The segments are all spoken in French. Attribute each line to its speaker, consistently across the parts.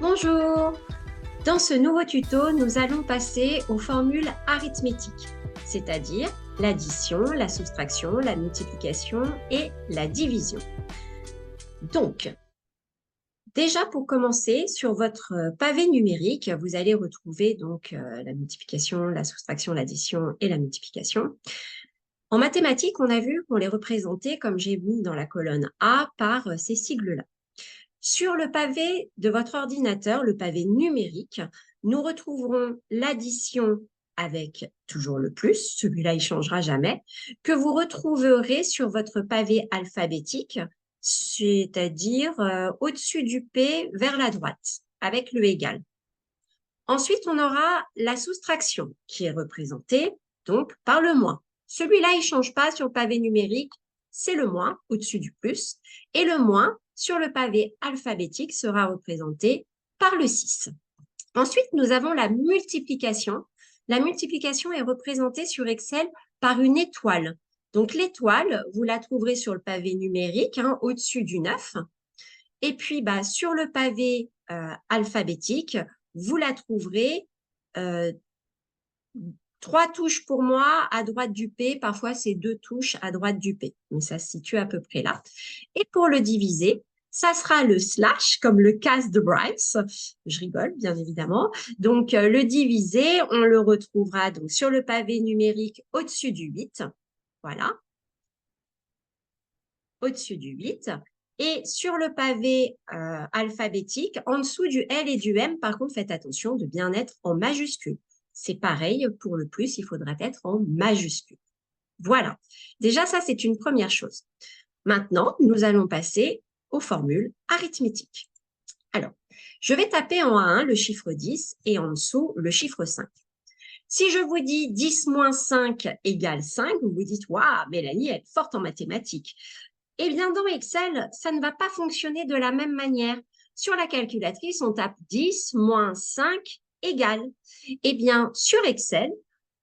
Speaker 1: Bonjour! Dans ce nouveau tuto, nous allons passer aux formules arithmétiques, c'est-à-dire l'addition, la soustraction, la multiplication et la division. Donc, déjà pour commencer, sur votre pavé numérique, vous allez retrouver donc la multiplication, la soustraction, l'addition et la multiplication. En mathématiques, on a vu qu'on les représentait, comme j'ai mis dans la colonne A, par ces sigles-là. Sur le pavé de votre ordinateur, le pavé numérique, nous retrouverons l'addition avec toujours le plus, celui-là il ne changera jamais, que vous retrouverez sur votre pavé alphabétique, c'est-à-dire au-dessus du P vers la droite, avec le égal. Ensuite, on aura la soustraction qui est représentée donc par le moins. Celui-là, il ne change pas sur le pavé numérique, c'est le moins au-dessus du plus. Et le moins sur le pavé alphabétique sera représenté par le 6. Ensuite, nous avons la multiplication. La multiplication est représentée sur Excel par une étoile. Donc l'étoile, vous la trouverez sur le pavé numérique, au-dessus du 9. Et puis, sur le pavé alphabétique, vous la trouverez 3 touches pour moi à droite du P, parfois c'est 2 touches à droite du P. Donc ça se situe à peu près là. Et pour le diviser, ça sera le slash, comme le casse de Bryce. Je rigole, bien évidemment. Donc le divisé, on le retrouvera donc sur le pavé numérique au-dessus du 8. Voilà, au-dessus du 8. Et sur le pavé alphabétique, en dessous du L et du M, par contre, faites attention de bien être en majuscule. C'est pareil, pour le plus, il faudra être en majuscule. Voilà. Déjà, ça, c'est une première chose. Maintenant, nous allons passer aux formules arithmétiques. Alors, je vais taper en A1 le chiffre 10 et en dessous le chiffre 5. Si je vous dis 10 moins 5 égale 5, vous vous dites « Waouh, Mélanie, elle est forte en mathématiques ». Eh bien, dans Excel, ça ne va pas fonctionner de la même manière. Sur la calculatrice, on tape 10 moins 5 égale. Eh bien, sur Excel,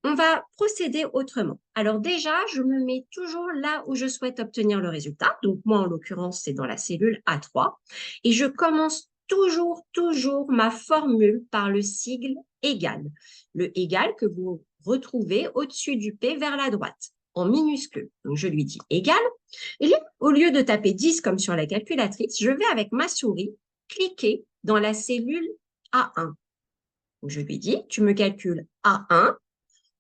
Speaker 1: on va procéder autrement. Alors déjà, je me mets toujours là où je souhaite obtenir le résultat. Donc moi, en l'occurrence, c'est dans la cellule A3. Et je commence toujours ma formule par le sigle égal. Le égal que vous retrouvez au-dessus du P vers la droite, en minuscule. Donc je lui dis égal. Et là, au lieu de taper 10 comme sur la calculatrice, je vais avec ma souris cliquer dans la cellule A1. Donc, je lui dis, tu me calcules A1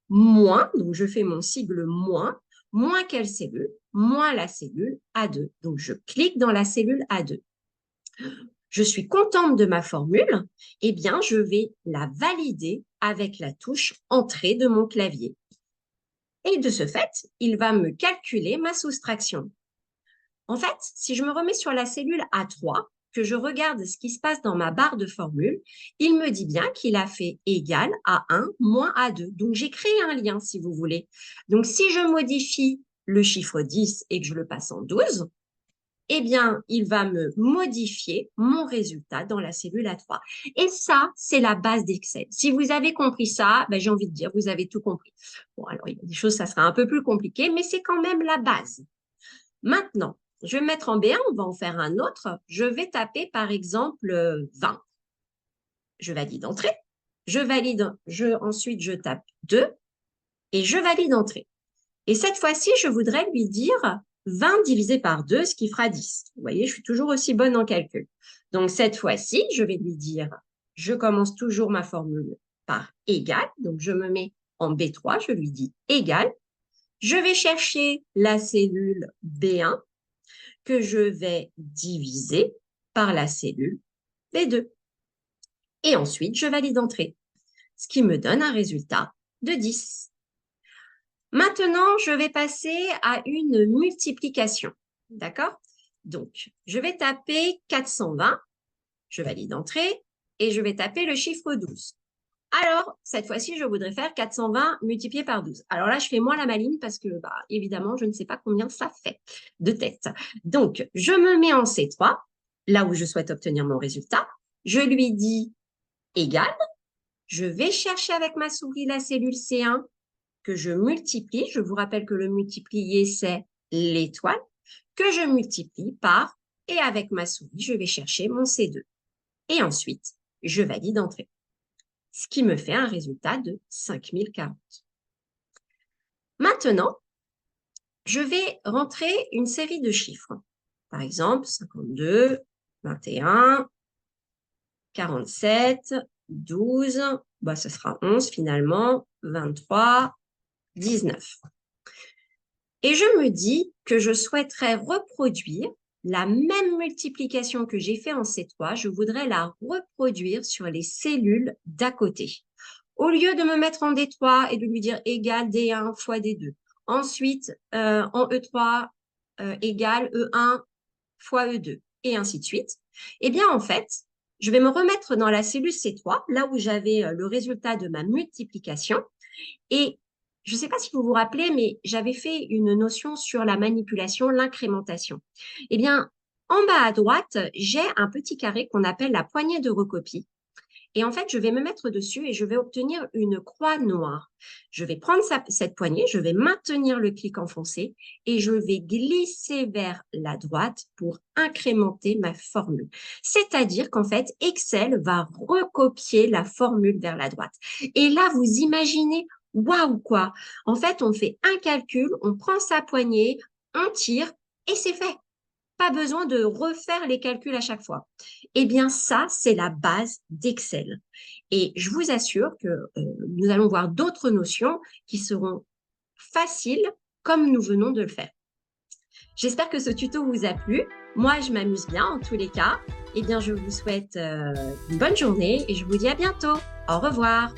Speaker 1: moins, donc je fais mon sigle moins quelle cellule? Moins la cellule A2. Donc, je clique dans la cellule A2. Je suis contente de ma formule, eh bien, je vais la valider avec la touche Entrée de mon clavier. Et de ce fait, il va me calculer ma soustraction. En fait, si je me remets sur la cellule A3, que je regarde ce qui se passe dans ma barre de formule, il me dit bien qu'il a fait égal à 1 moins A2. Donc, j'ai créé un lien, si vous voulez. Donc, si je modifie le chiffre 10 et que je le passe en 12, eh bien, il va me modifier mon résultat dans la cellule A3. Et ça, c'est la base d'Excel. Si vous avez compris ça, j'ai envie de dire, vous avez tout compris. Bon, alors, il y a des choses, ça sera un peu plus compliqué, mais c'est quand même la base. Maintenant, je vais mettre en B1, on va en faire un autre. Je vais taper, par exemple, 20. Je valide entrée. Ensuite, je tape 2 et je valide entrée. Et cette fois-ci, je voudrais lui dire 20 divisé par 2, ce qui fera 10. Vous voyez, je suis toujours aussi bonne en calcul. Donc, cette fois-ci, je vais lui dire, je commence toujours ma formule par égal. Donc, je me mets en B3, je lui dis égal. Je vais chercher la cellule B1 que je vais diviser par la cellule B2. Et ensuite, je valide entrée, ce qui me donne un résultat de 10. Maintenant, je vais passer à une multiplication. D'accord? Donc, je vais taper 420, je valide entrée, et je vais taper le chiffre 12. Alors, cette fois-ci, je voudrais faire 420 multiplié par 12. Alors là, je fais moins la maline parce que, évidemment, je ne sais pas combien ça fait de tête. Donc, je me mets en C3, là où je souhaite obtenir mon résultat. Je lui dis égal. Je vais chercher avec ma souris la cellule C1 que je multiplie. Je vous rappelle que le multiplier, c'est l'étoile, que je multiplie par, et avec ma souris, je vais chercher mon C2. Et ensuite, je valide entrée. Ce qui me fait un résultat de 5040. Maintenant, je vais rentrer une série de chiffres. Par exemple, 52, 21, 47, 12, bah, ce sera 11 finalement, 23, 19. Et je me dis que je souhaiterais reproduire la même multiplication que j'ai fait en C3, je voudrais la reproduire sur les cellules d'à côté. Au lieu de me mettre en D3 et de lui dire égal D1 fois D2. Ensuite, en E3 égale E1 fois E2 et ainsi de suite. Eh bien, en fait, je vais me remettre dans la cellule C3, là où j'avais le résultat de ma multiplication. Et je ne sais pas si vous vous rappelez, mais j'avais fait une notion sur la manipulation, l'incrémentation. Eh bien, en bas à droite, j'ai un petit carré qu'on appelle la poignée de recopie. Et en fait, je vais me mettre dessus et je vais obtenir une croix noire. Je vais prendre cette poignée, je vais maintenir le clic enfoncé et je vais glisser vers la droite pour incrémenter ma formule. C'est-à-dire qu'en fait, Excel va recopier la formule vers la droite. Et là, vous imaginez, waouh quoi! En fait, on fait un calcul, on prend sa poignée, on tire et c'est fait. Pas besoin de refaire les calculs à chaque fois. Eh bien, ça, c'est la base d'Excel. Et je vous assure que nous allons voir d'autres notions qui seront faciles comme nous venons de le faire. J'espère que ce tuto vous a plu. Moi, je m'amuse bien en tous les cas. Eh bien, je vous souhaite une bonne journée et je vous dis à bientôt. Au revoir.